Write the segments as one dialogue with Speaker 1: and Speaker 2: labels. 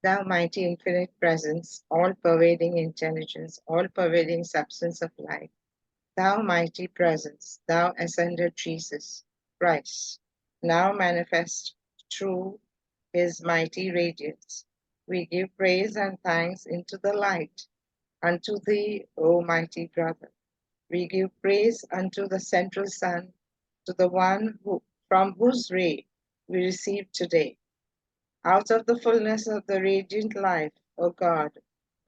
Speaker 1: Thou mighty infinite presence, all-pervading intelligence, all-pervading substance of life, thou mighty presence, thou ascended Jesus, Christ, now manifest through his mighty radiance. We give praise and thanks into the light, unto thee, O mighty brother. We give praise unto the central sun, to the one from whose ray we receive today. Out of the fullness of the radiant life, O God,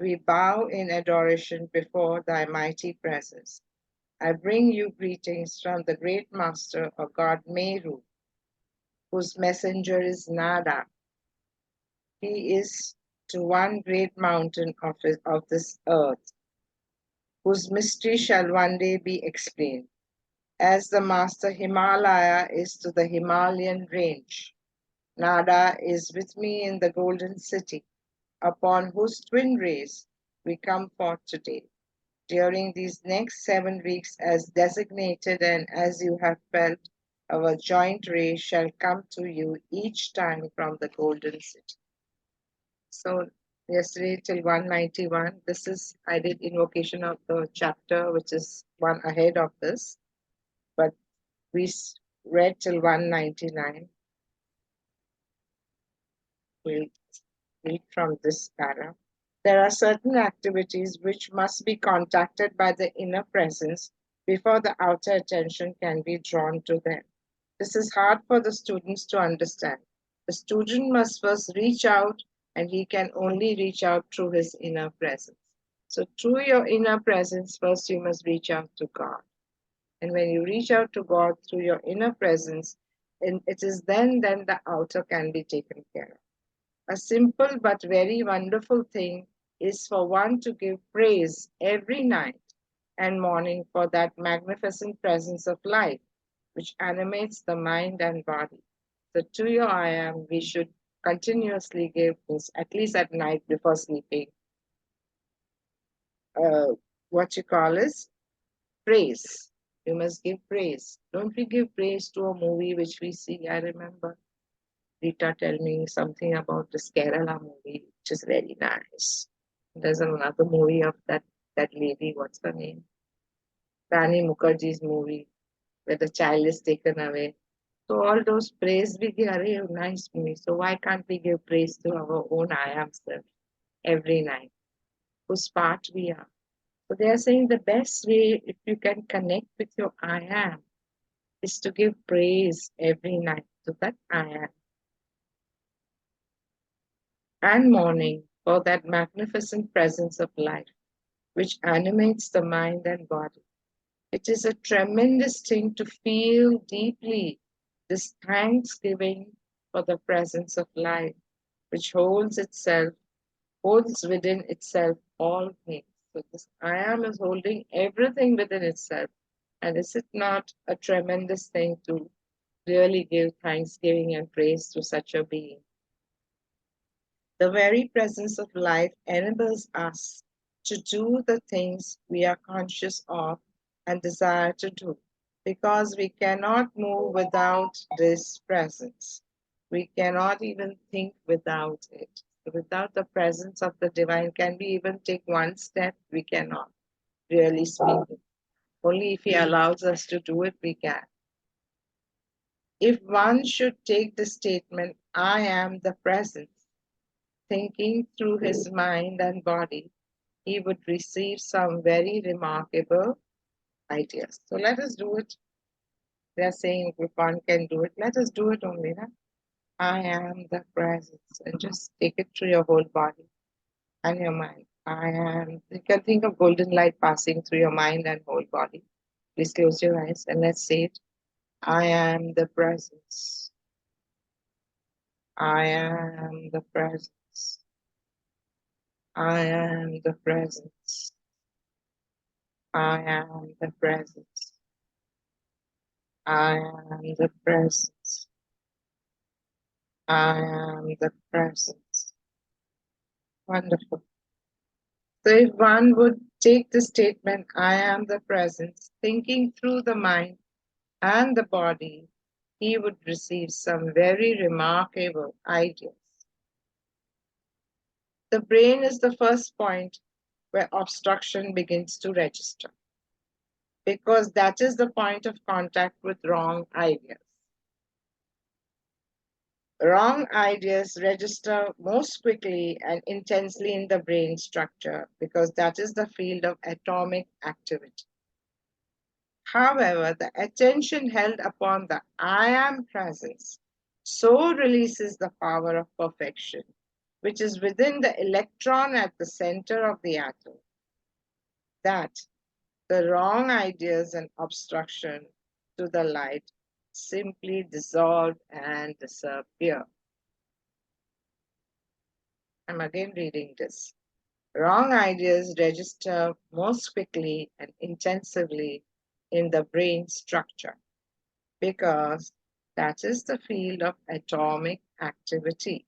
Speaker 1: we bow in adoration before thy mighty presence. I bring you greetings from the great master of God Meru, whose messenger is Nada. He is to one great mountain of this earth, whose mystery shall one day be explained, as the master Himalaya is to the Himalayan range. Nada is with me in the golden city, upon whose twin rays we come forth today. During these next 7 weeks, as designated and as you have felt, our joint ray shall come to you each time from the golden city. So yesterday till 191, this is, I did invocation of the chapter, which is one ahead of this, but we read till 199. We'll read from this para. There are certain activities which must be contacted by the inner presence before the outer attention can be drawn to them. This is hard for the students to understand. The student must first reach out, and he can only reach out through his inner presence. So through your inner presence, first you must reach out to God. And when you reach out to God through your inner presence, and it is then the outer can be taken care of. A simple but very wonderful thing is for one to give praise every night and morning for that magnificent presence of life which animates the mind and body. So to your I am, we should continuously give this, at least at night before sleeping, what you call is praise. You must give praise. Don't we give praise to a movie which we see? I remember Rita tell me something about this Kerala movie, which is very nice. There's another movie of that lady, what's her name? Rani Mukherjee's movie, where the child is taken away. So all those praise we give, are nice movie. So why can't we give praise to our own I am self every night, whose part we are? So they are saying the best way, if you can connect with your I am, is to give praise every night to that I am. And morning for that magnificent presence of life, which animates the mind and body. It is a tremendous thing to feel deeply this thanksgiving for the presence of life, which holds within itself all things. So this I am is holding everything within itself. And is it not a tremendous thing to really give thanksgiving and praise to such a being? The very presence of life enables us to do the things we are conscious of and desire to do, because we cannot move without this presence. We cannot even think without it. Without the presence of the divine, can we even take one step? We cannot, really speaking. Only if he allows us to do it, we can. If one should take the statement, I am the presence, thinking through his mind and body, he would receive some very remarkable ideas. So let us do it. They are saying if one can do it, let us do it only. Na? I am the presence. And just take it through your whole body and your mind. I am. You can think of golden light passing through your mind and whole body. Please close your eyes and let's say it. I am the presence. I am the presence. I am the presence. I am the presence. I am the presence. I am the presence. Wonderful. So if one would take the statement, I am the presence, thinking through the mind and the body, he would receive some very remarkable ideas. the brain is the first point where obstruction begins to register, because that is the point of contact with wrong ideas. Wrong ideas register most quickly and intensely in the brain structure because that is the field of atomic activity. However, the attention held upon the I am presence so releases the power of perfection, which is within the electron at the center of the atom, that the wrong ideas and obstruction to the light simply dissolve and disappear. I'm again reading this. Wrong ideas register most quickly and intensively in the brain structure because that is the field of atomic activity.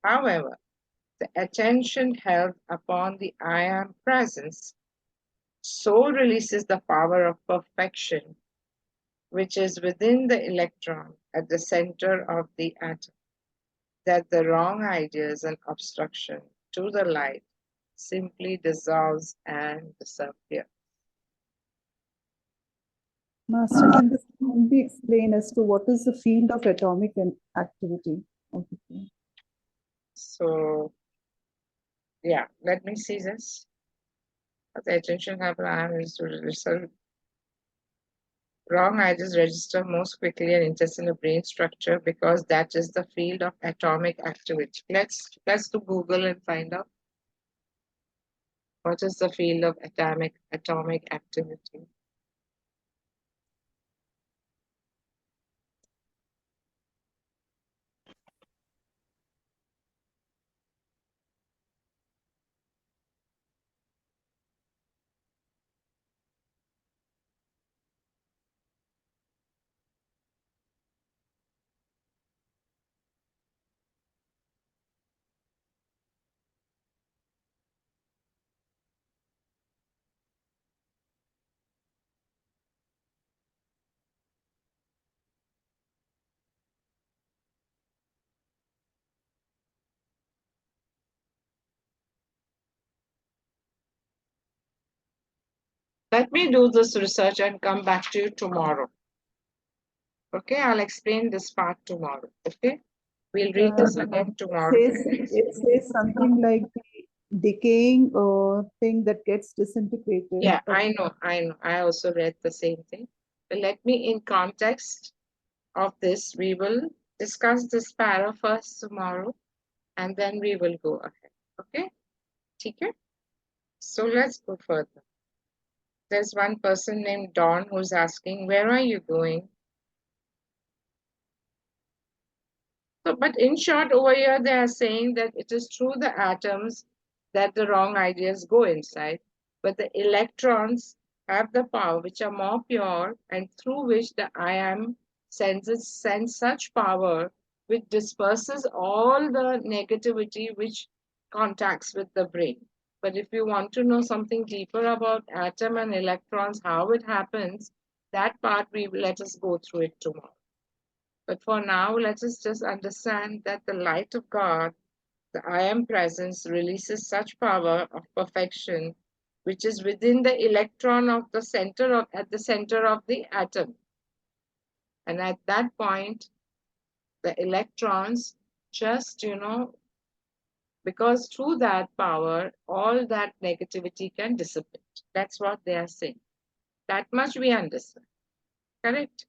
Speaker 1: However, the attention held upon the I am presence so releases the power of perfection, which is within the electron at the center of the atom, that the wrong ideas and obstruction to the light simply dissolves and disappears.
Speaker 2: Master, can this be explained as to what is the field of atomic activity of the brain?
Speaker 1: So, yeah, let me see this. The attention level is to result. Wrong ideas register most quickly and intensely in the brain structure because that is the field of atomic activity. Let's do Google and find out what is the field of atomic activity. Let me do this research and come back to you tomorrow. Okay, I'll explain this part tomorrow. Okay, we'll read this again tomorrow.
Speaker 2: It says something like the decaying thing that gets disintegrated.
Speaker 1: Yeah, I know. I also read the same thing. But let me, in context of this, we will discuss this para first tomorrow, and then we will go ahead. Okay? Okay? So let's go further. There's one person named Dawn who's asking, where are you going? So, but in short, over here, they are saying that it is through the atoms that the wrong ideas go inside, but the electrons have the power which are more pure and through which the I am sends such power which disperses all the negativity which contacts with the brain. But if you want to know something deeper about atom and electrons, how it happens, that part let us go through it tomorrow. But for now, let us just understand that the light of God, the I am presence, releases such power of perfection, which is within the electron of the center of at the center of the atom. And at that point, the electrons just, because through that power, all that negativity can dissipate. That's what they are saying. That much we understand. Correct?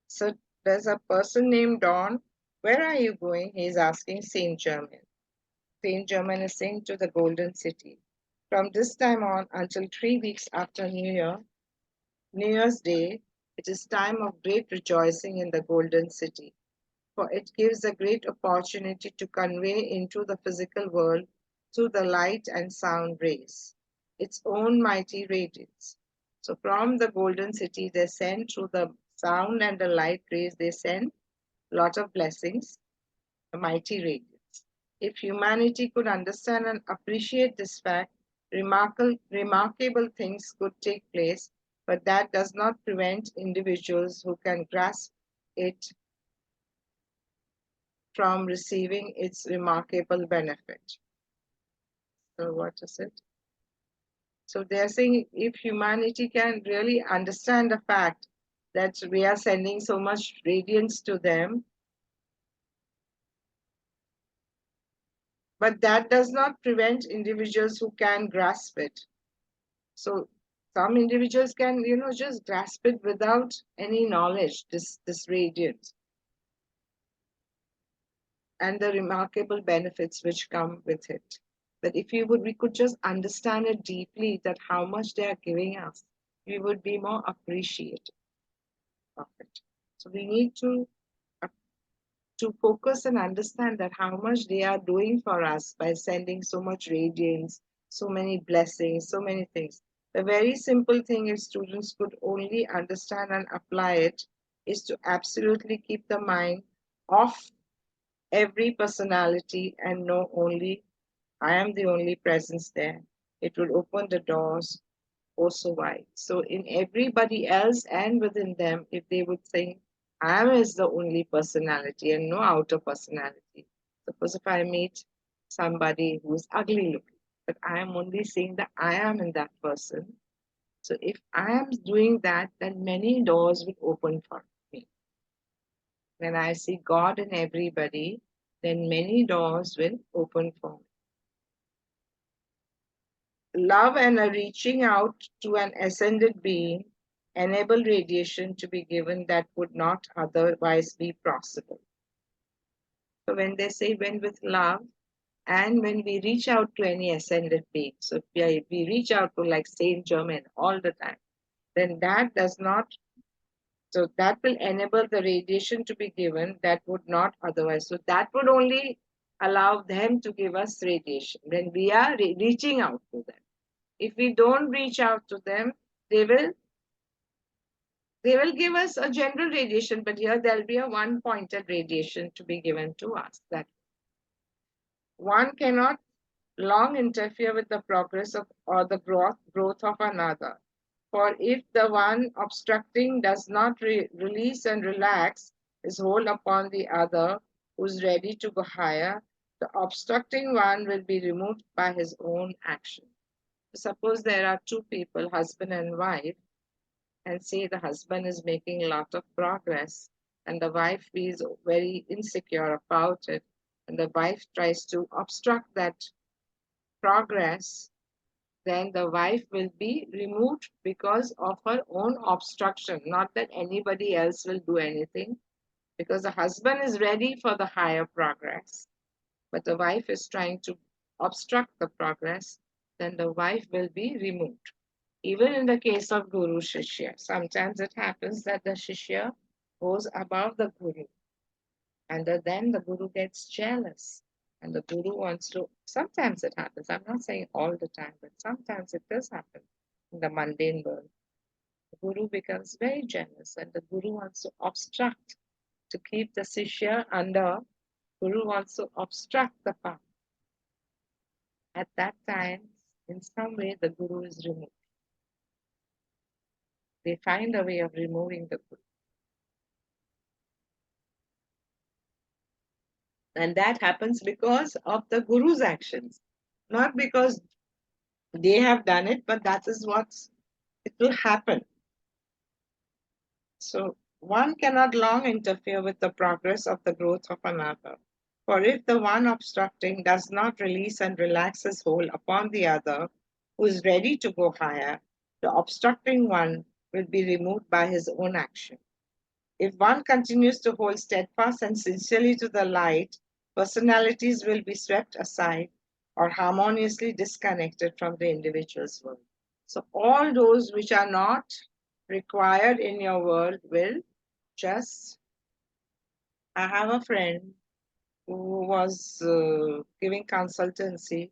Speaker 1: So there's a person named Don. Where are you going? He's asking Saint Germain. Saint Germain is saying to the Golden City. From this time on until 3 weeks after New Year's Day, it is time of great rejoicing in the Golden City, for it gives a great opportunity to convey into the physical world through the light and sound rays its own mighty radiance. So from the Golden City, they send through the sound and the light rays, they send a lot of blessings, a mighty radiance. If humanity could understand and appreciate this fact, remarkable things could take place, but that does not prevent individuals who can grasp it from receiving its remarkable benefit. So what is it? So they're saying if humanity can really understand the fact that we are sending so much radiance to them, but that does not prevent individuals who can grasp it. So some individuals can, just grasp it without any knowledge, this radiance and the remarkable benefits which come with it. But if we could just understand it deeply, that how much they are giving us, we would be more appreciative of it. So we need to focus and understand that how much they are doing for us by sending so much radiance, so many blessings, so many things. The very simple thing, if students could only understand and apply it, is to absolutely keep the mind off every personality and know only I am the only presence there. It will open the doors oh so wide. So in everybody else and within them, if they would think I am is the only personality and no outer personality. Suppose if I meet somebody who's ugly looking, but I am only seeing that I am in that person. So if I am doing that, then many doors will open for me. When I see God in everybody, then many doors will open for me. Love and a reaching out to an ascended being enable radiation to be given that would not otherwise be possible. So when they say when with love and when we reach out to any ascended being, so if we reach out to like Saint Germain all the time, then that does not, so that will enable the radiation to be given that would not otherwise. So that would only allow them to give us radiation when we are reaching out to them. If we don't reach out to them, they will give us a general radiation, but here there'll be a one pointed radiation to be given to us. That one cannot long interfere with the progress of or the growth of another. For if the one obstructing does not release and relax his hold upon the other who's ready to go higher, the obstructing one will be removed by his own action. Suppose there are two people, husband and wife, and say the husband is making a lot of progress and the wife feels very insecure about it, and the wife tries to obstruct that progress, then the wife will be removed because of her own obstruction, not that anybody else will do anything, because the husband is ready for the higher progress, but the wife is trying to obstruct the progress, then the wife will be removed. Even in the case of Guru Shishya, sometimes it happens that the Shishya goes above the Guru, and then the Guru gets jealous. And the Guru wants to, sometimes it happens, I'm not saying all the time, but sometimes it does happen in the mundane world. The Guru becomes very jealous, and the Guru wants to obstruct to keep the Shishya under. Guru wants to obstruct the path. At that time, in some way, the Guru is removed. They find a way of removing the Guru. And that happens because of the Guru's actions, not because they have done it, but that is what it will happen. So one cannot long interfere with the progress of the growth of another. For if the one obstructing does not release and relax his hold upon the other, who is ready to go higher, the obstructing one will be removed by his own action. If one continues to hold steadfast and sincerely to the light, personalities will be swept aside or harmoniously disconnected from the individual's world. So all those which are not required in your world will just. I have a friend who was giving consultancy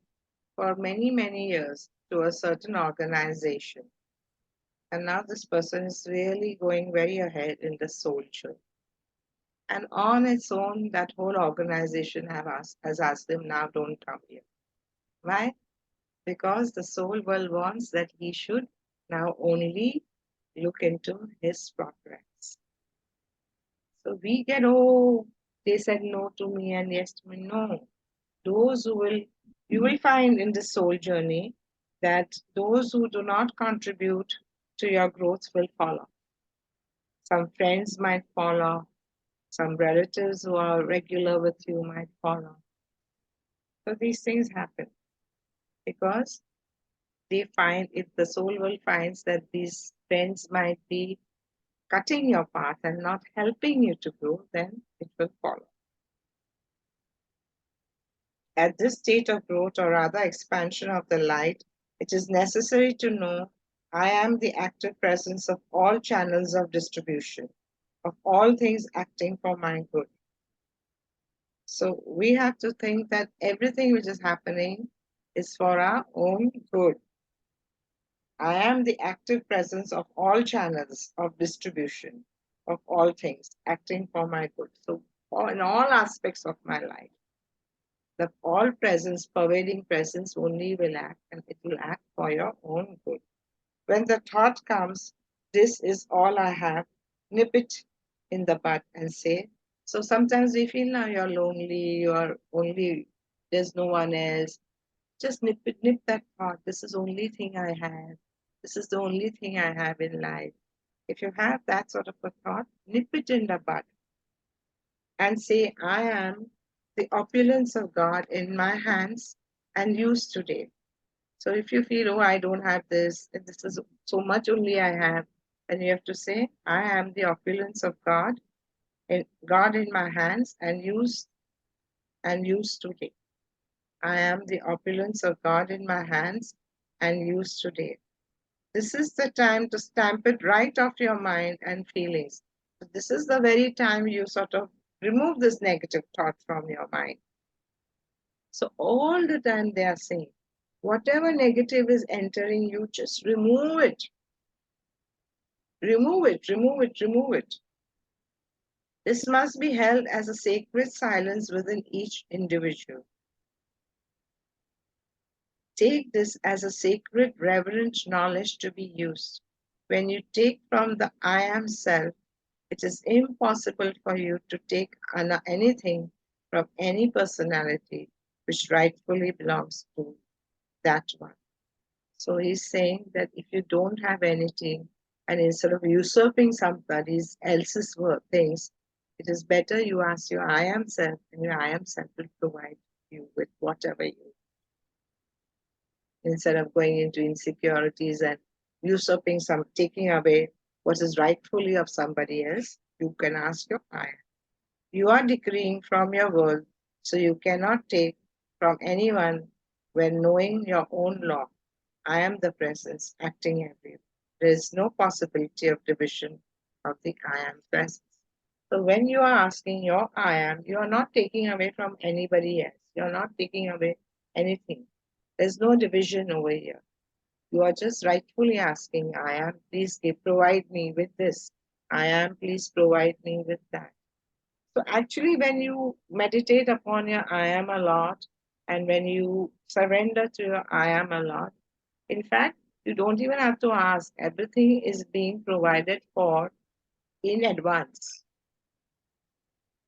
Speaker 1: for many, many years to a certain organization. And now this person is really going very ahead in the soul journey. And on its own, that whole organization has asked him, now don't come here. Why? Because the soul world wants that he should now only look into his progress. So we get, oh, they said no to me and yes to me. No. Those who will, you will find in the soul journey that those who do not contribute to your growth will follow. Some friends might follow, some relatives who are regular with you might follow. So these things happen because they find, if the soul will finds that these friends might be cutting your path and not helping you to grow, then it will follow. At this state of growth or rather expansion of the light, it is necessary to know I am the active presence of all channels of distribution, of all things acting for my good. So we have to think that everything which is happening is for our own good. I am the active presence of all channels of distribution, of all things acting for my good. So in all aspects of my life, the all presence, pervading presence only will act, and it will act for your own good. When the thought comes, this is all I have, nip it in the bud and say. So sometimes we feel now you're lonely, you're only, there's no one else. Just nip that thought. This is the only thing I have. This is the only thing I have in life. If you have that sort of a thought, nip it in the bud and say, I am the opulence of God in my hands and used today. So if you feel, oh, I don't have this, and this is so much only I have, then you have to say, I am the opulence of God in my hands and used today. I am the opulence of God in my hands and used today. This is the time to stamp it right off your mind and feelings. This is the very time you sort of remove this negative thought from your mind. So all the time they are saying, whatever negative is entering you, just remove it. Remove it, remove it, remove it. This must be held as a sacred silence within each individual. Take this as a sacred, reverent knowledge to be used. When you take from the I am self, it is impossible for you to take anything from any personality which rightfully belongs to that one. So he's saying that if you don't have anything, and instead of usurping somebody else's things, it is better you ask your I am self, and your I am self will provide you with whatever you, instead of going into insecurities and usurping taking away what is rightfully of somebody else. You can ask your I am. You are decreeing from your world, so you cannot take from anyone when knowing your own law. I am the presence acting everywhere. There is no possibility of division of the I am presence. So when you are asking your I am, you are not taking away from anybody else. You are not taking away anything. There's no division over here. You are just rightfully asking, I am, please provide me with this. I am, please provide me with that. So actually, when you meditate upon your I am a lot, and when you surrender to your I am a lot, in fact, you don't even have to ask. Everything is being provided for in advance.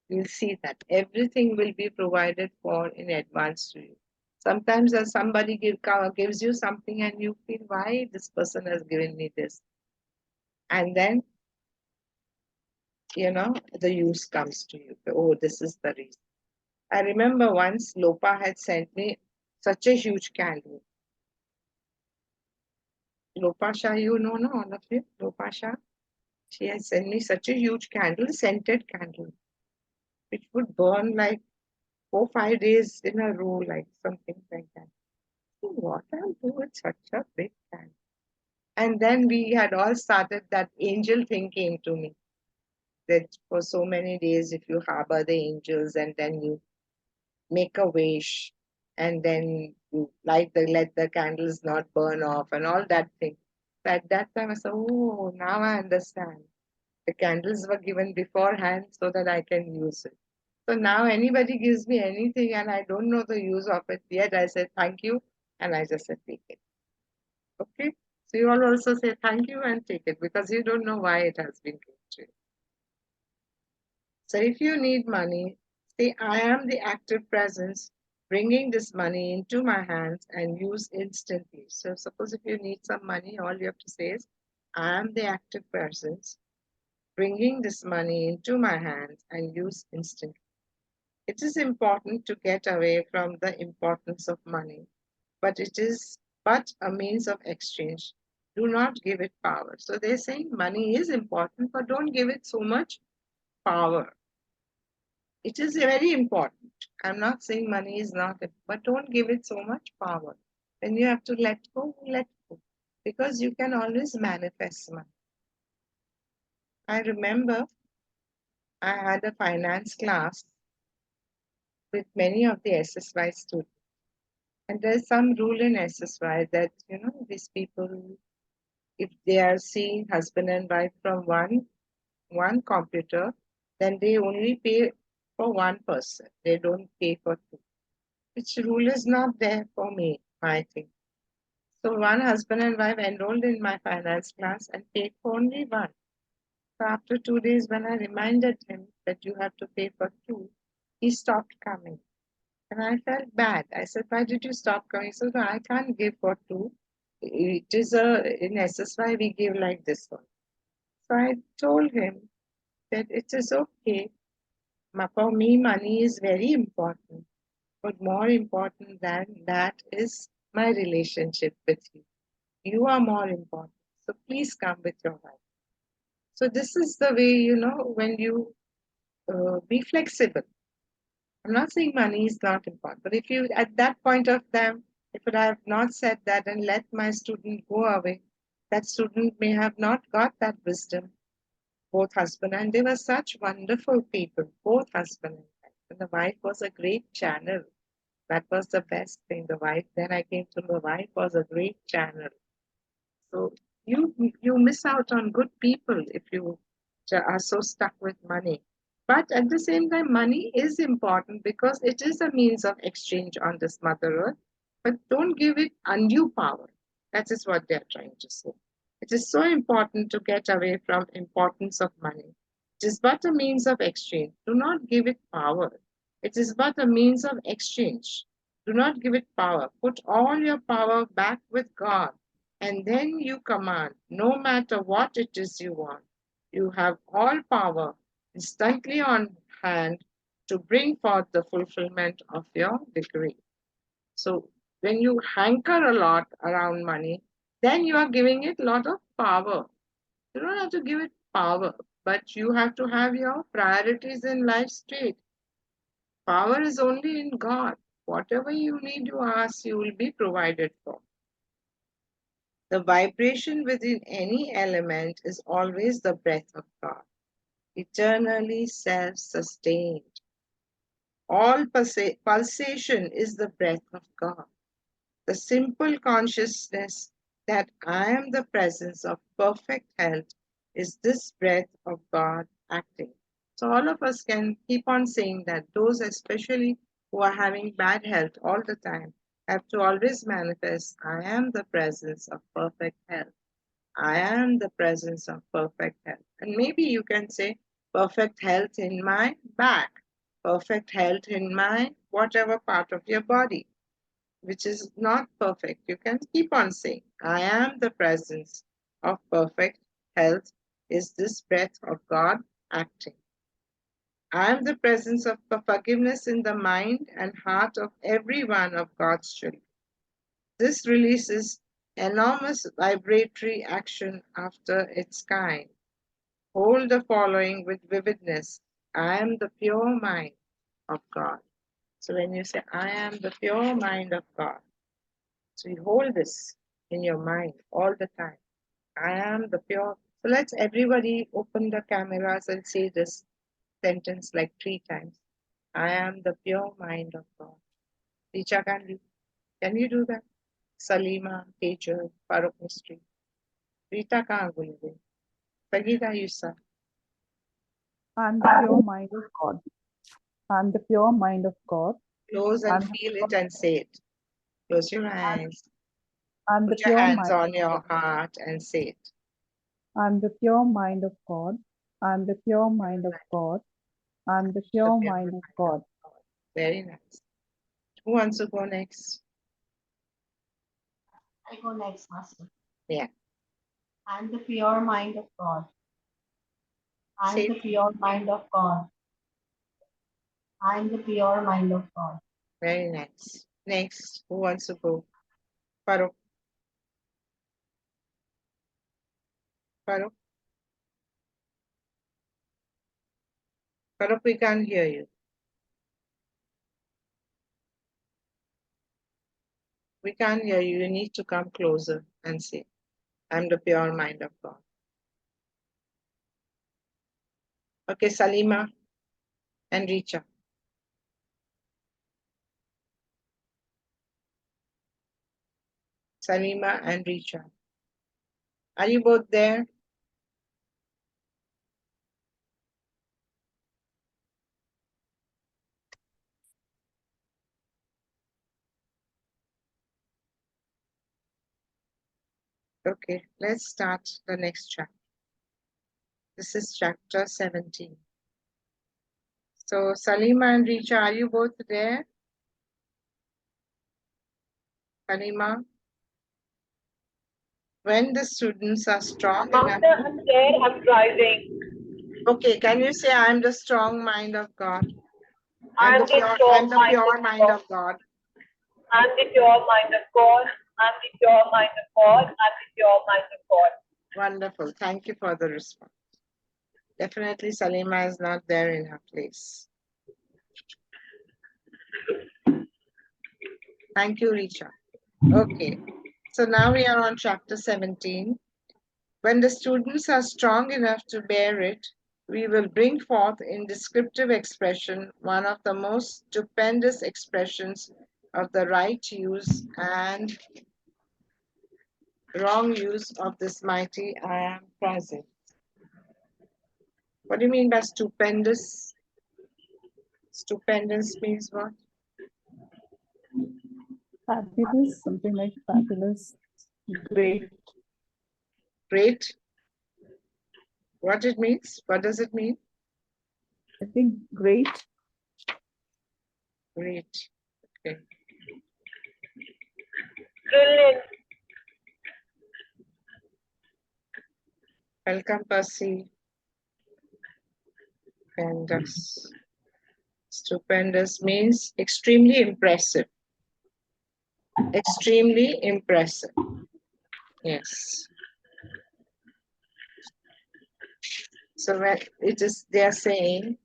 Speaker 1: You'll see that everything will be provided for in advance to you. Sometimes as somebody gives you something and you feel, why this person has given me this? And then, the use comes to you. Oh, this is the reason. I remember once Lopa had sent me such a huge candle. Lopa Shah, you know, no, all of you? Lopa Shah? She had sent me such a huge candle, scented candle, which would burn like 4, 5 days in a row, like something like that. So what I'll do with such a big candle? And then we had all started, that angel thing came to me, that for so many days, if you harbor the angels and then you make a wish and then you let the candles not burn off and all that thing. So at that time I said, oh, now I understand. The candles were given beforehand so that I can use it. So now anybody gives me anything and I don't know the use of it yet, I say thank you and I just say take it. Okay? So you all also say thank you and take it because you don't know why it has been given to you. So if you need money, say, I am the active presence bringing this money into my hands and use instantly. So suppose if you need some money, all you have to say is, I am the active presence bringing this money into my hands and use instantly. It is important to get away from the importance of money, but it is but a means of exchange. Do not give it power. So they're saying money is important, but don't give it so much power. It is very important. I'm not saying money is not, but don't give it so much power. When you have to let go, let go. Because you can always manifest money. I remember I had a finance class with many of the SSY students. And there's some rule in SSY that, these people, if they are seeing husband and wife from one computer, then they only pay for one person. They don't pay for two. Which rule is not there for me, I think. So one husband and wife enrolled in my finance class and paid for only one. So after 2 days, when I reminded him that you have to pay for two, he stopped coming. And I felt bad. I said, why did you stop coming? He said, no, I can't give for two. It is in SSY we give like this one. So I told him that it is okay. For me, money is very important. But more important than that is my relationship with you. You are more important. So please come with your wife. So this is the way, when you be flexible. I'm not saying money is not important, but if you, at that point of time, if I have not said that and let my student go away, that student may have not got that wisdom, both husband and they were such wonderful people, both husband and wife. And the wife was a great channel. That was the best thing. The wife, then I came to the wife was a great channel. So you miss out on good people if you are so stuck with money. But at the same time, money is important because it is a means of exchange on this Mother Earth. But don't give it undue power. That is what they are trying to say. It is so important to get away from importance of money. It is but a means of exchange. Do not give it power. It is but a means of exchange. Do not give it power. Put all your power back with God and then you command, no matter what it is you want. You have all power instantly on hand to bring forth the fulfillment of your degree. So when you hanker a lot around money, then you are giving it a lot of power. You don't have to give it power, but you have to have your priorities in life straight. Power is only in God. Whatever you need to ask, you will be provided for. The vibration within any element is always the breath of God, eternally self sustained. All pulsation is the breath of God. The simple consciousness that I am the presence of perfect health is this breath of God acting. So, all of us can keep on saying that, those especially who are having bad health all the time have to always manifest, I am the presence of perfect health. I am the presence of perfect health. And maybe you can say, perfect health in my back, perfect health in my whatever part of your body, which is not perfect. You can keep on saying, I am the presence of perfect health, is this breath of God acting. I am the presence of forgiveness in the mind and heart of every one of God's children. This releases enormous vibratory action after its kind. Hold the following with vividness. I am the pure mind of God. So when you say, I am the pure mind of God, so you hold this in your mind all the time. I am the pure. So let's everybody open the cameras and say this sentence like 3 times. I am the pure mind of God. Richa, can you do that? Salima, Teja, Farooq Mystery. Rita कहाँ भूल गई? Sagita, you said.
Speaker 2: I'm the pure mind of God. I'm the pure mind of God.
Speaker 1: Close and
Speaker 2: I'm the
Speaker 1: feel
Speaker 2: pure,
Speaker 1: it and say it. Close your eyes.
Speaker 2: I'm the
Speaker 1: Put your
Speaker 2: pure
Speaker 1: hands
Speaker 2: mind.
Speaker 1: on your heart and say it.
Speaker 2: I'm the pure mind of God. I'm the pure mind of God. and the pure mind of God.
Speaker 1: Very nice. Who wants to go next?
Speaker 3: I go next, Master.
Speaker 1: Yeah.
Speaker 3: And the pure mind of God. And
Speaker 1: Say
Speaker 3: the pure mind of God. And the pure mind of God.
Speaker 1: very nice. Next, who wants to go? Farooq. Farooq. Farooq, we can't hear you. We can't hear you. You need to come closer and say, I'm the pure mind of God. Okay, Salima and Richa. Salima and Richa. Are you both there? Okay, let's start the next chapter. This is chapter 17. So, Salima and Richa, are you both there? Salima? When the students are strong enough.
Speaker 4: Master, I'm there, I'm driving.
Speaker 1: Okay, can you say I'm the strong mind of God?
Speaker 4: I'm the strong mind
Speaker 1: pure
Speaker 4: of
Speaker 1: mind
Speaker 4: God.
Speaker 1: of God.
Speaker 4: I'm the pure mind of God. I'm the pure mind of God. I'm the pure mind of God.
Speaker 1: Wonderful. Thank you for the response. Definitely Salima is not there in her place. Thank you, Richa. Okay, so now we are on chapter 17. When the students are strong enough to bear it, we will bring forth in descriptive expression one of the most stupendous expressions of the right use and wrong use of this mighty I am present. What do you mean by stupendous? Stupendous means what?
Speaker 2: Fabulous, something like fabulous, great.
Speaker 1: Great. What it means? What does it mean?
Speaker 2: I think great.
Speaker 1: Great. Okay.
Speaker 4: Brilliant.
Speaker 1: Welcome, Percy. Stupendous. Stupendous means extremely impressive. Extremely impressive. Yes. So when they are saying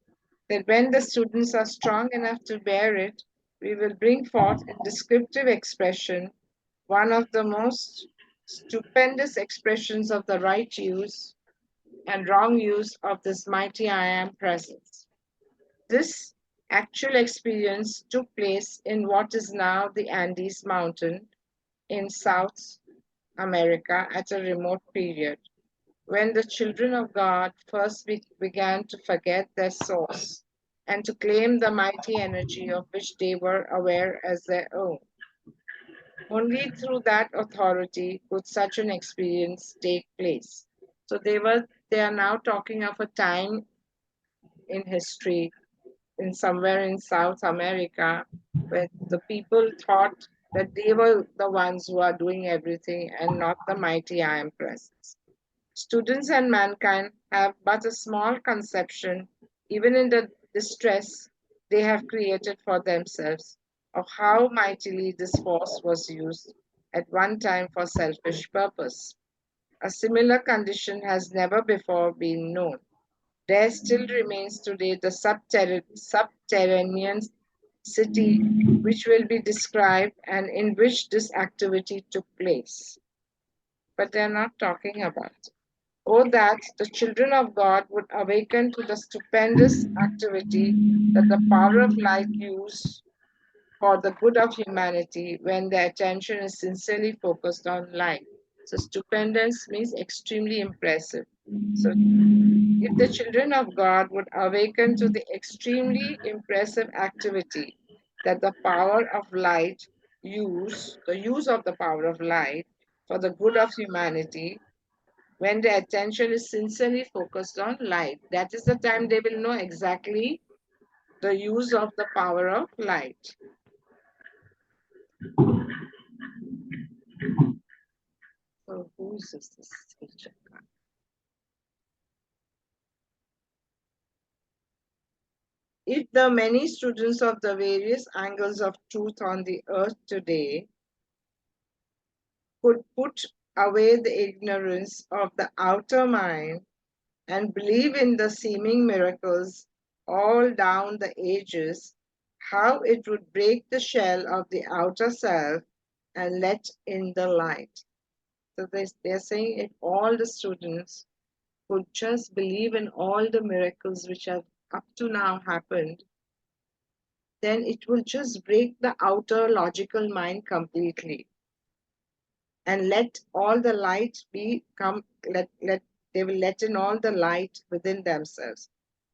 Speaker 1: that when the students are strong enough to bear it, we will bring forth in descriptive expression one of the most stupendous expressions of the right use and wrong use of this mighty I am presence. This actual experience took place in what is now the Andes Mountain in South America at a remote period, when the children of God first began to forget their source and to claim the mighty energy of which they were aware as their own. Only through that authority could such an experience take place. So they are now talking of a time in history in somewhere in South America where the people thought that they were the ones who are doing everything and not the mighty I am presence. Students and mankind have but a small conception, even in the distress they have created for themselves, of how mightily this force was used at one time for selfish purpose. A similar condition has never before been known. There still remains today the subterranean city which will be described and in which this activity took place. But they are not talking about it. Oh, that the children of God would awaken to the stupendous activity that the power of light use for the good of humanity when their attention is sincerely focused on light. So, stupendous means extremely impressive. So, if the children of God would awaken to the extremely impressive activity that the power of light the use of the power of light for the good of humanity, when their attention is sincerely focused on light, that is the time they will know exactly the use of the power of light. So who is this teacher? If the many students of the various angles of truth on the earth today could put away the ignorance of the outer mind and believe in the seeming miracles all down the ages, how it would break the shell of the outer self and let in the light. So they're saying if all the students could just believe in all the miracles which have up to now happened, then it will just break the outer logical mind completely and let all the light they will let in all the light within themselves.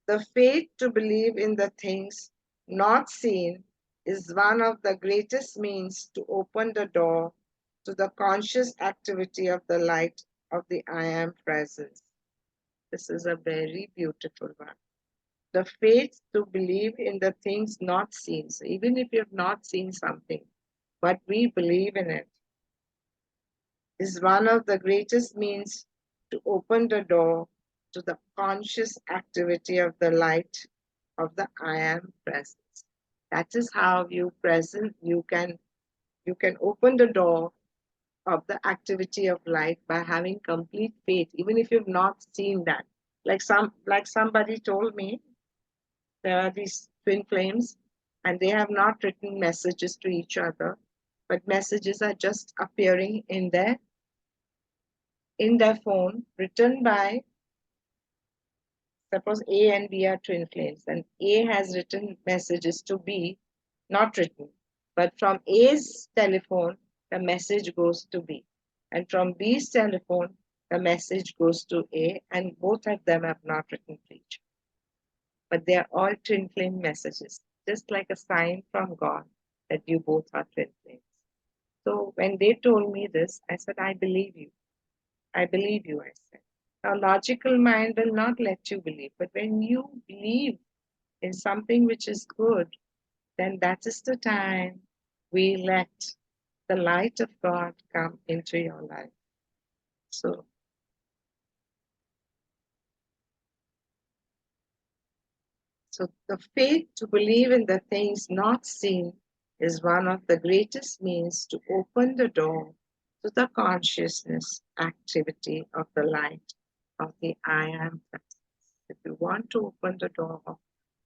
Speaker 1: The faith to believe in the things not seen is one of the greatest means to open the door to the conscious activity of the light of the I Am presence. This is a very beautiful one. The faith to believe in the things not seen. So even if you have not seen something, but we believe in it, is one of the greatest means to open the door to the conscious activity of the light of the I Am presence. That is how you can open the door of the activity of light by having complete faith, even if you've not seen that. Like somebody told me, there are these twin flames, and they have not written messages to each other, but messages are just appearing in their phone, written by, suppose A and B are twin flames, and A has written messages to B, not written, but from A's telephone, the message goes to B, and from B's telephone, the message goes to A, and both of them have not written to each other. But they are all twin flame messages, just like a sign from God that you both are twin flames. So when they told me this, I said, I believe you. I believe you, I said. Now, logical mind will not let you believe, but when you believe in something which is good, then that is the time we let the light of God come into your life. So the faith to believe in the things not seen is one of the greatest means to open the door to the consciousness activity of the light of the I Am presence. If you want to open the door of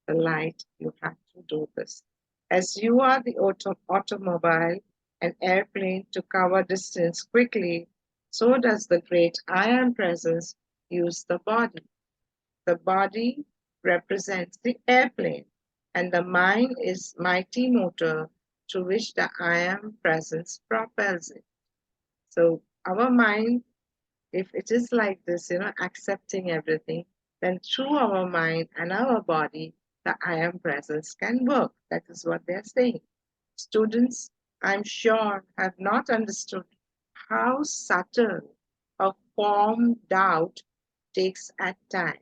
Speaker 1: the light, you have to do this. As you are the automobile and airplane to cover distance quickly, so does the great I Am presence use the body. The body represents the airplane, and the mind is mighty motor to which the I Am presence propels it. So our mind, if it is like this, accepting everything, then through our mind and our body, the I Am presence can work. That is what they're saying. Students, I'm sure, have not understood how subtle a form doubt takes at times.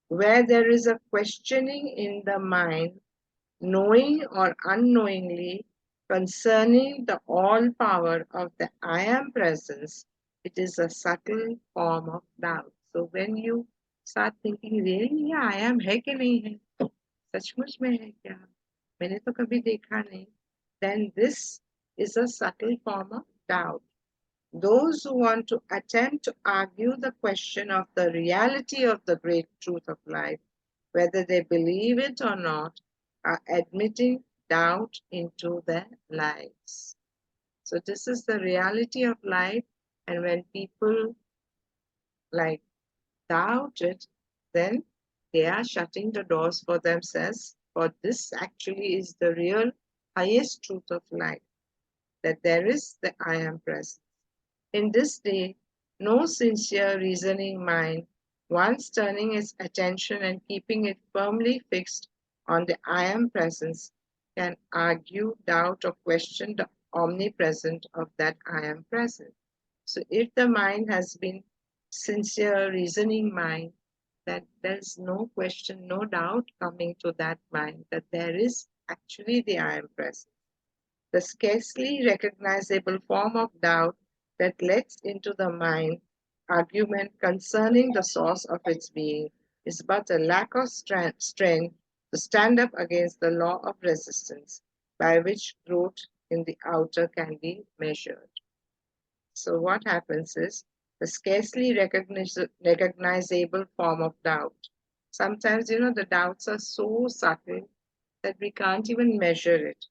Speaker 1: Where there is a questioning in the mind, knowing or unknowingly, concerning the all power of the I Am presence, it is a subtle form of doubt. So when you start thinking, really, yeah, I am है कि नहीं है, सचमुच में है क्या, मैंने तो कभी देखा नहीं, then this is a subtle form of doubt. Those who want to attempt to argue the question of the reality of the great truth of life, whether they believe it or not, are admitting doubt into their lives. So this is the reality of life, and when people like doubt it, then they are shutting the doors for themselves, for this actually is the real highest truth of life, that there is the I Am present. In this day, no sincere reasoning mind, once turning its attention and keeping it firmly fixed on the I Am presence, can argue, doubt, or question the omnipresent of that I Am present. So if the mind has been sincere reasoning mind, that there's no question, no doubt coming to that mind that there is actually the I am present. The scarcely recognizable form of doubt that lets into the mind argument concerning the source of its being is but a lack of strength to stand up against the law of resistance by which growth in the outer can be measured. So what happens is the scarcely recognizable form of doubt. Sometimes, the doubts are so subtle that we can't even measure it.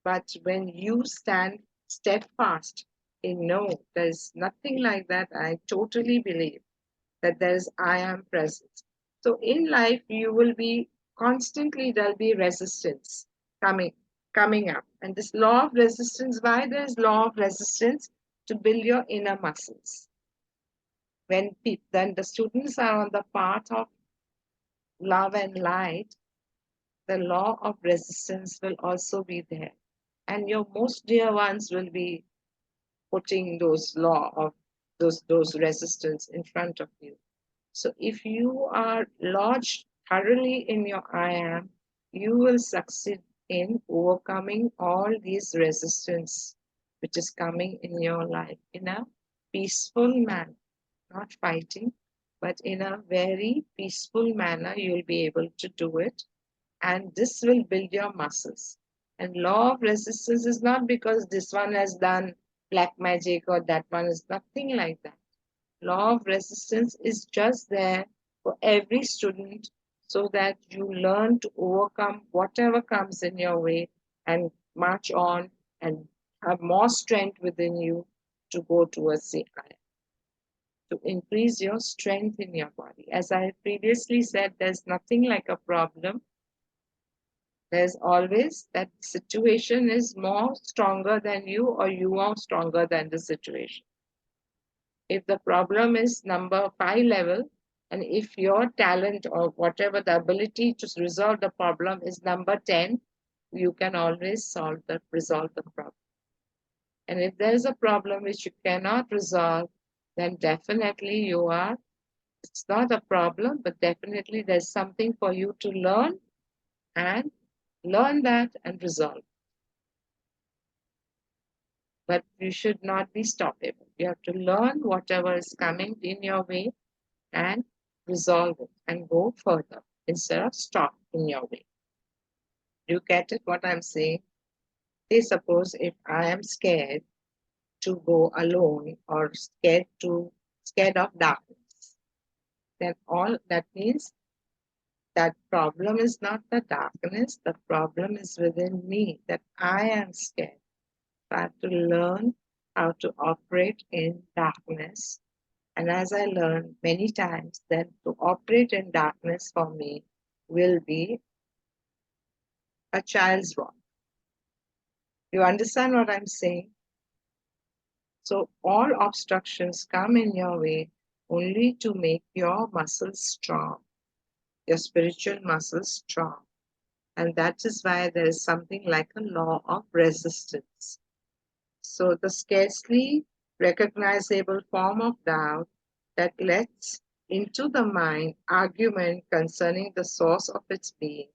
Speaker 1: But when you stand steadfast in no, there's nothing like that, I totally believe that there's I am present. So in life, you will be constantly, there'll be resistance coming coming up. And this law of resistance, why there's law of resistance? To build your inner muscles. Then the students are on the path of love and light, the law of resistance will also be there. And your most dear ones will be putting those law of those resistance in front of you. So if you are lodged thoroughly in your I am, you will succeed in overcoming all these resistance which is coming in your life in a peaceful manner, not fighting, but in a very peaceful manner, you'll be able to do it. And this will build your muscles. And law of resistance is not because this one has done black magic or that one is nothing like that. Law of resistance is just there for every student so that you learn to overcome whatever comes in your way and march on and have more strength within you to go towards the I, to increase your strength in your body. As I previously said, there's nothing like a problem. There's always that situation is more stronger than you or you are stronger than the situation. If the problem is number 5 level, and if your talent or whatever the ability to resolve the problem is number 10, you can always resolve the problem. And if there is a problem which you cannot resolve, then definitely it's not a problem, but definitely there's something for you to learn and learn that and resolve. But you should not be stoppable. You have to learn whatever is coming in your way and resolve it and go further instead of stop in your way. Do you get it what I'm saying? Say suppose if I am scared to go alone or scared of darkness, then all that means that problem is not the darkness, the problem is within me, that I am scared. I have to learn how to operate in darkness. And as I learn many times, then to operate in darkness for me will be a child's walk. You understand what I'm saying? So all obstructions come in your way only to make your muscles strong, your spiritual muscles strong. And that is why there is something like a law of resistance. So the scarcely recognizable form of doubt that lets into the mind argument concerning the source of its being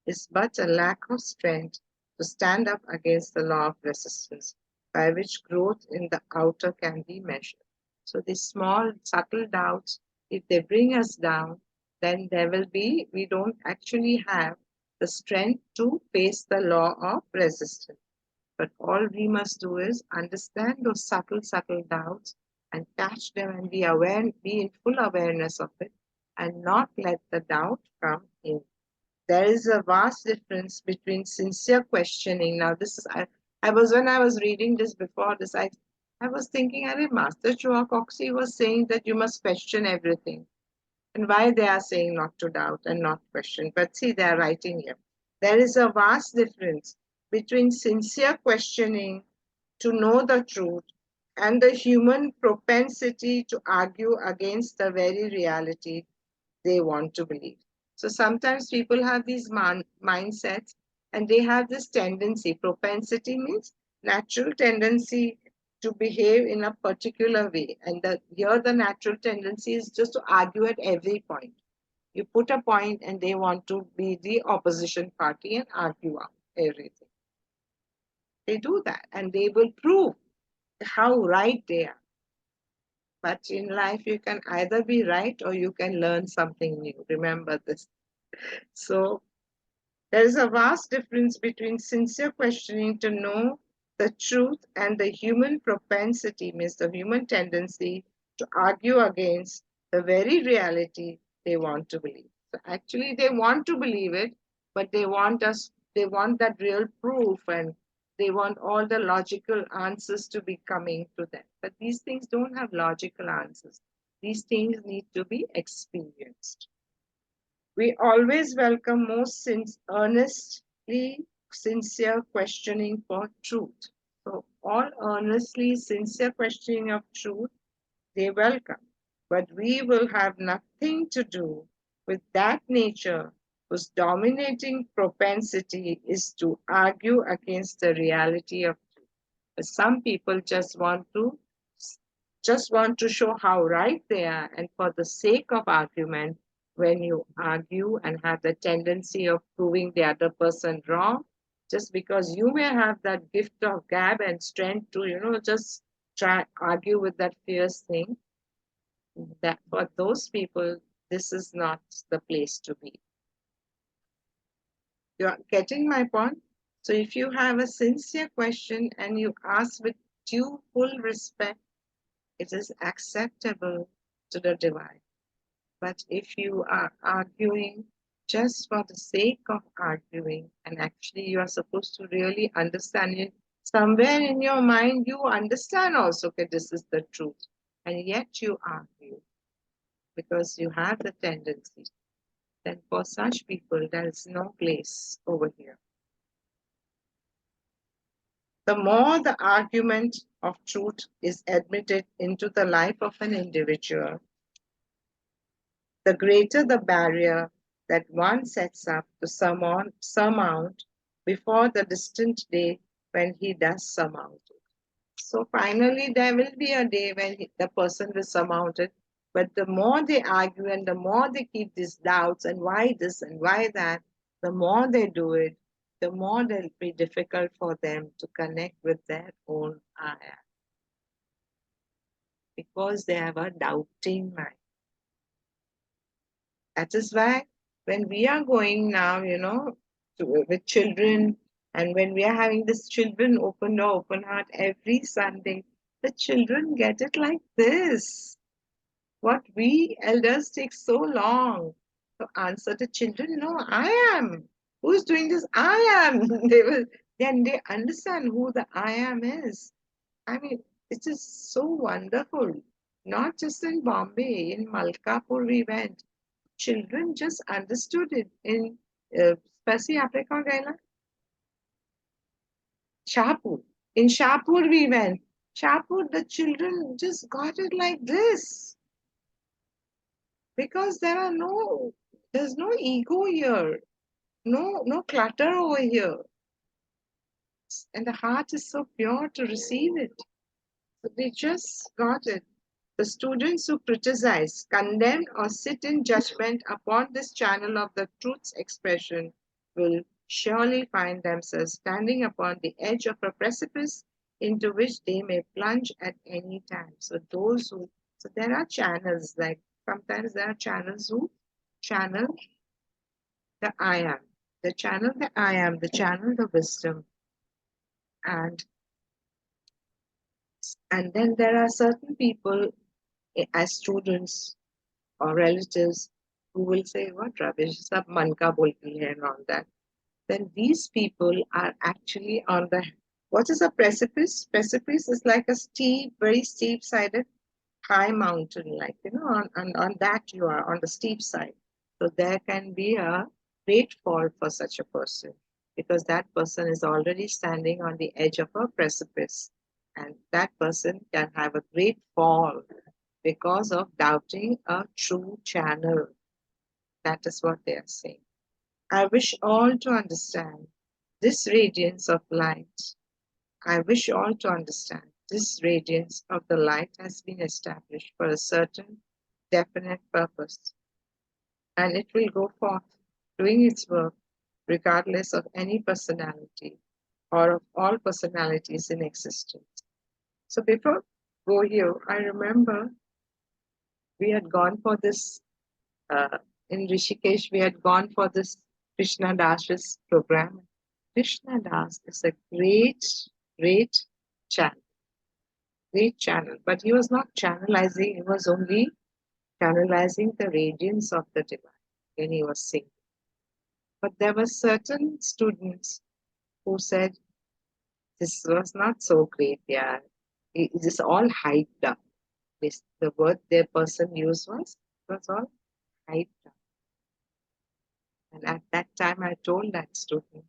Speaker 1: is but a lack of strength to stand up against the law of resistance by which growth in the outer can be measured. So these small subtle doubts, if they bring us down, then we don't actually have the strength to face the law of resistance. But all we must do is understand those subtle doubts and catch them and be in full awareness of it and not let the doubt come in. There is a vast difference between sincere questioning. Now, when I was reading this before this, I was thinking, Master Chua Coxey was saying that you must question everything. And why they are saying not to doubt and not question. But see, they are writing here. There is a vast difference between sincere questioning to know the truth and the human propensity to argue against the very reality they want to believe. So sometimes people have these mindsets and they have this tendency. Propensity means natural tendency to behave in a particular way. And here the natural tendency is just to argue at every point. You put a point and they want to be the opposition party and argue on everything. They do that and they will prove how right they are. But in life, you can either be right or you can learn something new. Remember this. So there is a vast difference between sincere questioning to know the truth and the human propensity, means the human tendency to argue against the very reality they want to believe. So actually, they want to believe it, but they want that real proof, and they want all the logical answers to be coming to them. But these things don't have logical answers. These things need to be experienced. We always welcome most earnestly sincere questioning for truth. So all earnestly sincere questioning of truth, they welcome. But we will have nothing to do with that nature whose dominating propensity is to argue against the reality of truth. But some people just want to show how right they are, and for the sake of argument, when you argue and have the tendency of proving the other person wrong, just because you may have that gift of gab and strength to just try argue with that fierce thing, that for those people this is not the place to be. You're getting my point? So if you have a sincere question and you ask with due full respect, it is acceptable to the divine. But if you are arguing just for the sake of arguing, and actually you are supposed to really understand it, somewhere in your mind you understand also that this is the truth, and yet you argue because you have the tendency, then for such people there is no place over here. The more the argument of truth is admitted into the life of an individual, the greater the barrier that one sets up to surmount before the distant day when he does surmount it. So finally, there will be a day when the person will surmount it. But the more they argue and the more they keep these doubts and why this and why that, the more they do it, the more it will be difficult for them to connect with their own I am. Because they have a doubting mind. That is why when we are going now, with children, and when we are having this children open door, open heart every Sunday, the children get it like this. What we elders take so long to answer the children, no, I am. Who's doing this? I am. Then they understand who the I am is. I mean, it is so wonderful. Not just in Bombay, in Malkapur we went. Children just understood it. In Spasi Africa Gaila, Shahpur. In Shahpur we went. Shahpur, the children just got it like this. Because there's no ego here. No clutter over here. And the heart is so pure to receive it. So they just got it. The students who criticize, condemn, or sit in judgment upon this channel of the truth's expression will surely find themselves standing upon the edge of a precipice into which they may plunge at any time. So there are channels, like sometimes there are channels who channel the I am, the channel the I am, the channel the wisdom, and then there are certain people as students or relatives who will say, what rubbish, sab man ka bolti hai, and all that. Then these people are actually on the, what is a precipice? Precipice is like a steep, very steep-sided high mountain, like, on that you are on the steep side. So there can be a great fall for such a person, because that person is already standing on the edge of a precipice. And that person can have a great fall because of doubting a true channel. That is what they are saying. I wish all to understand this radiance of light. I wish all to understand this radiance of the light has been established for a certain definite purpose. and it will go forth doing its work regardless of any personality or of all personalities in existence. So before go here, I remember we had gone for this in Rishikesh. We had gone for this Krishna Das's program. Krishna Das is a great channel, great channel. But he was not channelizing; he was only channelizing the radiance of the divine when he was singing. But there were certain students who said this was not so great. Yeah, it is all hyped up. The word their person used was all hyped up. And at that time, I told that student,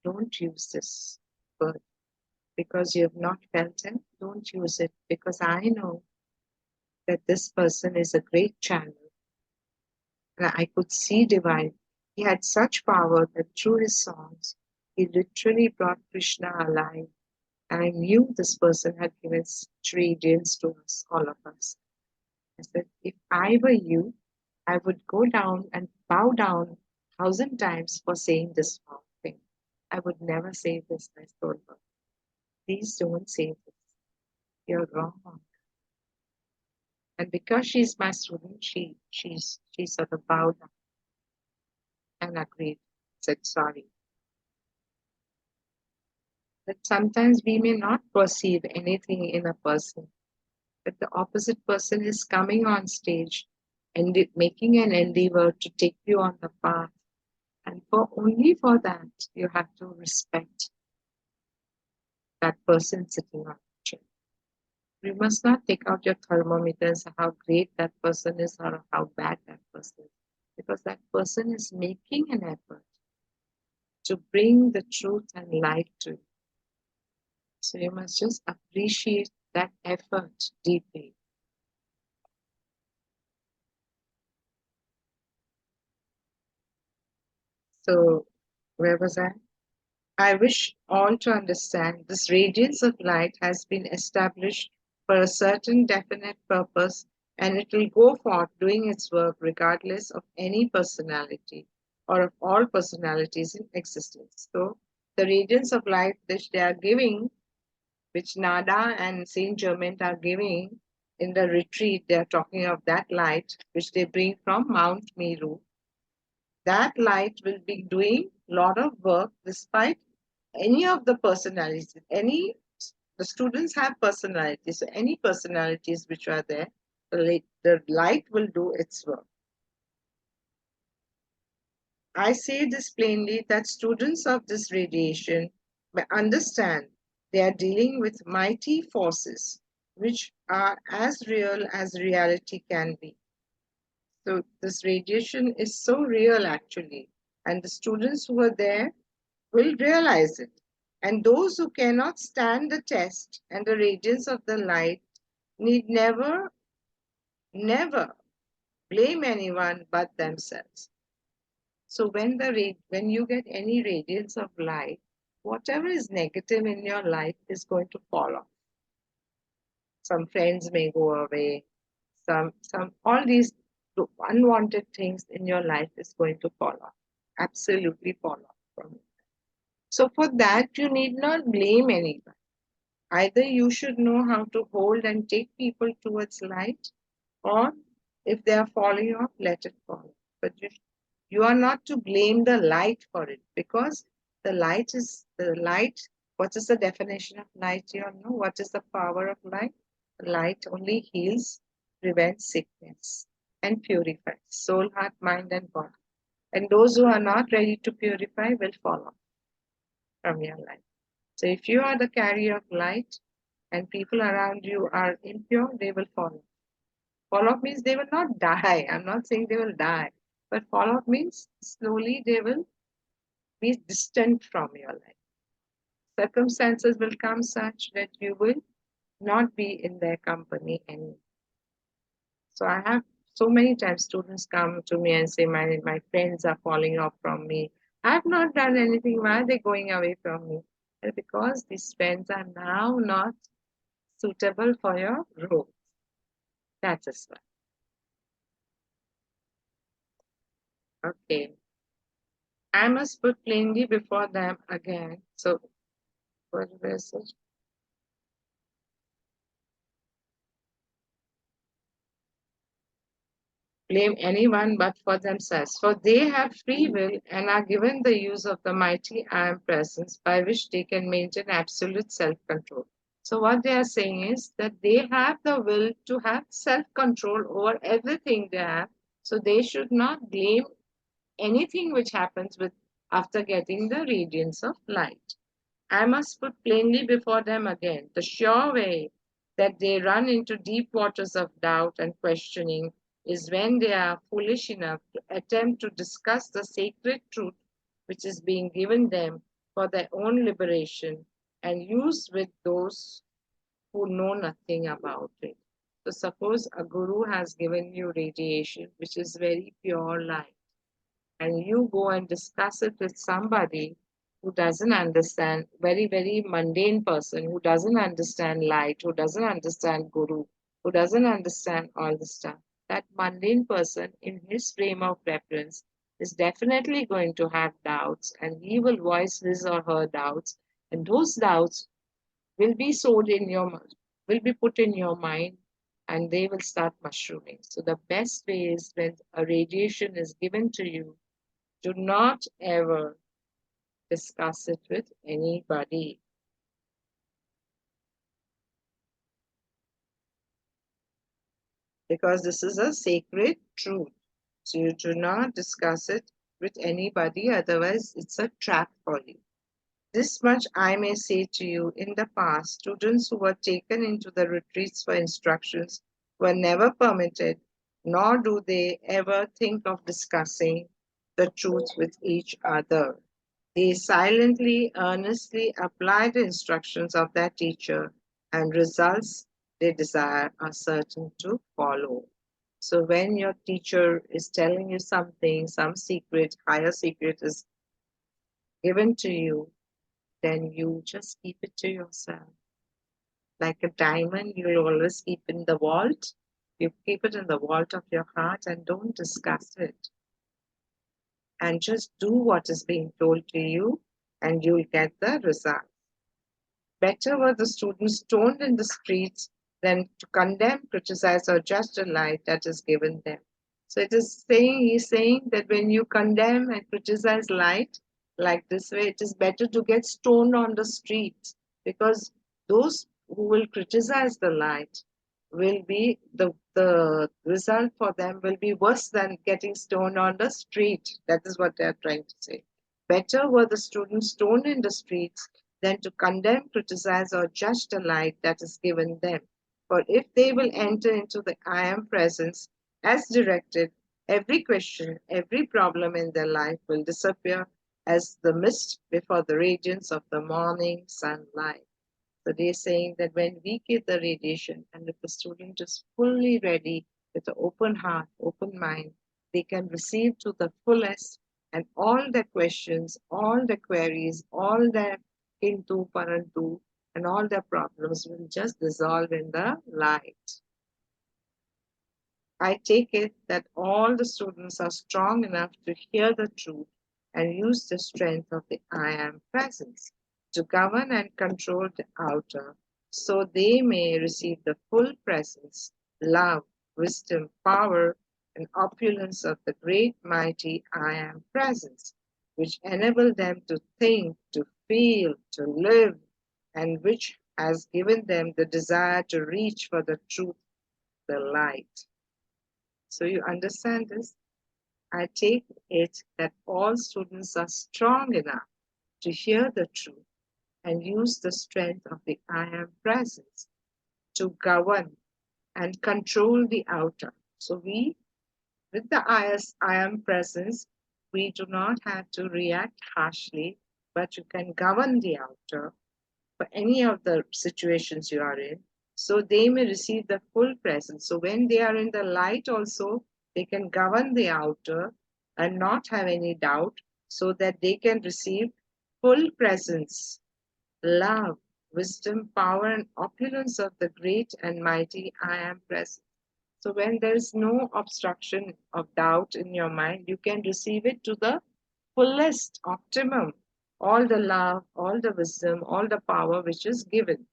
Speaker 1: don't use this word because you have not felt it. Don't use it because I know that this person is a great channel. And I could see divine. He had such power that through his songs, he literally brought Krishna alive. And I knew this person had given such radiance to us, all of us. I said, if I were you, I would go down and bow down 1,000 times for saying this wrong thing. I would never say this, I told her. Please don't say this. You're wrong. And because she's my student, she sort of bowed down and agreed, said sorry. That sometimes we may not perceive anything in a person, but the opposite person is coming on stage and making an endeavor to take you on the path. And only for that, you have to respect that person sitting on the chair. You must not take out your thermometer and say how great that person is or how bad that person is, because that person is making an effort to bring the truth and light to you. So you must just appreciate that effort deeply. So, where was I? I wish all to understand this radiance of light has been established for a certain definite purpose, and it will go forth doing its work regardless of any personality or of all personalities in existence. So, the radiance of light which they are giving, which Nada and Saint Germain are giving in the retreat, they are talking of that light which they bring from Mount Meru. That light will be doing a lot of work despite any of the personalities. The students have personalities, so any personalities which are there, the light will do its work. I say this plainly that students of this radiation may understand they are dealing with mighty forces which are as real as reality can be. So this radiation is so real actually, and the students who are there will realize it. And those who cannot stand the test and the radiance of the light need never blame anyone but themselves. So when you get any radiance of light, whatever is negative in your life is going to fall off. Some friends may go away, some all these unwanted things in your life is going to fall off. Absolutely fall off from you. So for that, you need not blame anyone. Either you should know how to hold and take people towards light, or if they are falling off, let it fall. But you are not to blame the light for it, because the light is the light. What is the definition of light? You all know what is the power of light? Light only heals, prevents sickness, and purifies soul, heart, mind, and body. And those who are not ready to purify will fall off from your life. So if you are the carrier of light and people around you are impure, they will fall off. Fall off means they will not die. I'm not saying they will die, but fall off means slowly they will be distant from your life. Circumstances will come such that you will not be in their company anymore. So I have so many times students come to me and say, my friends are falling off from me. I've not done anything. Why are they going away from me? Well, because these friends are now not suitable for your growth. That is why. Okay. I must put plainly before them again. So, what is it? Blame anyone but for themselves, for they have free will and are given the use of the mighty I am presence by which they can maintain absolute self control. So, what they are saying is that they have the will to have self control over everything they have. So, they should not blame anything which happens with after getting the radiance of light. I must put plainly before them again the sure way that they run into deep waters of doubt and questioning is when they are foolish enough to attempt to discuss the sacred truth which is being given them for their own liberation and used with those who know nothing about it. So, suppose a guru has given you radiation which is very pure light and you go and discuss it with somebody who doesn't understand, very mundane person who doesn't understand light, who doesn't understand guru, who doesn't understand all the stuff, that mundane person in his frame of reference is definitely going to have doubts and he will voice his or her doubts, and those doubts will be sowed in your will be put in your mind and they will start mushrooming. So the best way is when a radiation is given to you, do not ever discuss it with anybody, because this is a sacred truth. So you do not discuss it with anybody, otherwise, it's a trap for you. This much I may say to you: in the past, students who were taken into the retreats for instructions were never permitted, nor do they ever think of discussing the truth with each other. They silently, earnestly apply the instructions of their teacher, and results they desire are certain to follow. So, when your teacher is telling you something, some secret, higher secret is given to you, then you just keep it to yourself. Like a diamond, you'll always keep in the vault. You keep it in the vault of your heart and don't discuss it. And just do what is being told to you, and you'll get the result. Better were the students stoned in the streets than to condemn, criticize, or judge the light that is given them. So it is saying, he's saying that when you condemn and criticize light like this way, it is better to get stoned on the streets, because those who will criticize the light will be the result for them will be worse than getting stoned on the street. That is what they are trying to say. Better were the students stoned in the streets than to condemn, criticize, or judge the light that is given them. For if they will enter into the I am presence as directed, every question, every problem in their life will disappear as the mist before the radiance of the morning sunlight. So they're saying that when we give the radiation and if the student is fully ready with an open heart, open mind, they can receive to the fullest, and all the questions, all the queries, all their into, parantu, and all their problems will just dissolve in the light. I take it that all the students are strong enough to hear the truth and use the strength of the I am presence to govern and control the outer, so they may receive the full presence, love, wisdom, power, and opulence of the great mighty I am presence, which enable them to think, to feel, to live, and which has given them the desire to reach for the truth, the light. So you understand this? I take it that all students are strong enough to hear the truth and use the strength of the I am presence to govern and control the outer. So we, with the I am presence, we do not have to react harshly, but you can govern the outer for any of the situations you are in, so they may receive the full presence. So when they are in the light also, they can govern the outer and not have any doubt, so that they can receive full presence, love, wisdom, power, and opulence of the great and mighty I am present. So when there is no obstruction of doubt in your mind, you can receive it to the fullest optimum, all the love, all the wisdom, all the power which is given,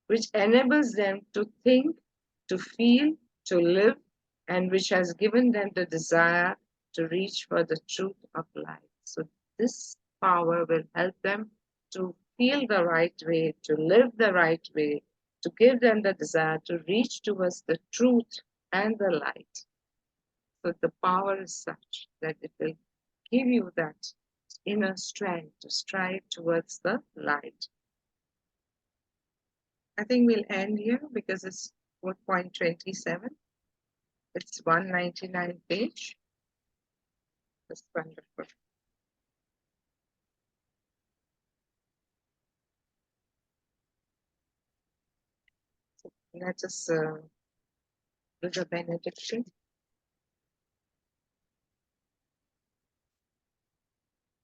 Speaker 1: which enables them to think, to feel, to live, and which has given them the desire to reach for the truth of life. So this power will help them to feel the right way, to live the right way, to give them the desire to reach towards the truth and the light. So the power is such that it will give you that inner strength to strive towards the light. I think we'll end here because it's 4.27. It's 199 page. That's wonderful. So let us do the benediction.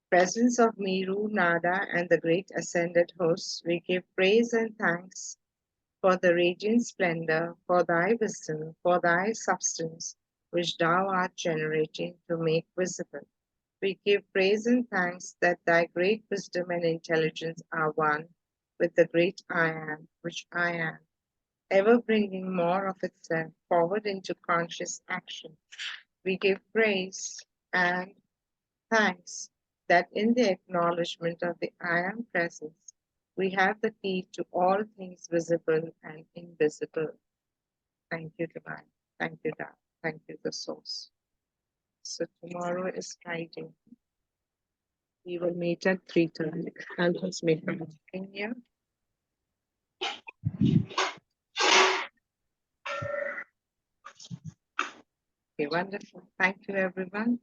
Speaker 1: Presence of Miru, Nada, and the great ascended hosts, we give praise and thanks for the radiant splendor, for thy wisdom, for thy substance, which thou art generating to make visible. We give praise and thanks that thy great wisdom and intelligence are one with the great I am, which I am, ever bringing more of itself forward into conscious action. We give praise and thanks that in the acknowledgement of the I am presence, we have the key to all things visible and invisible. Thank you, Divine. Thank you, God. Thank you, the Source. So tomorrow is Friday. We will meet at 3:30. I'll just make a booking here. Okay, wonderful. Thank you, everyone.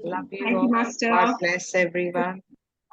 Speaker 1: Love you
Speaker 5: Thank you,
Speaker 1: all.
Speaker 5: Master.
Speaker 1: God bless everyone.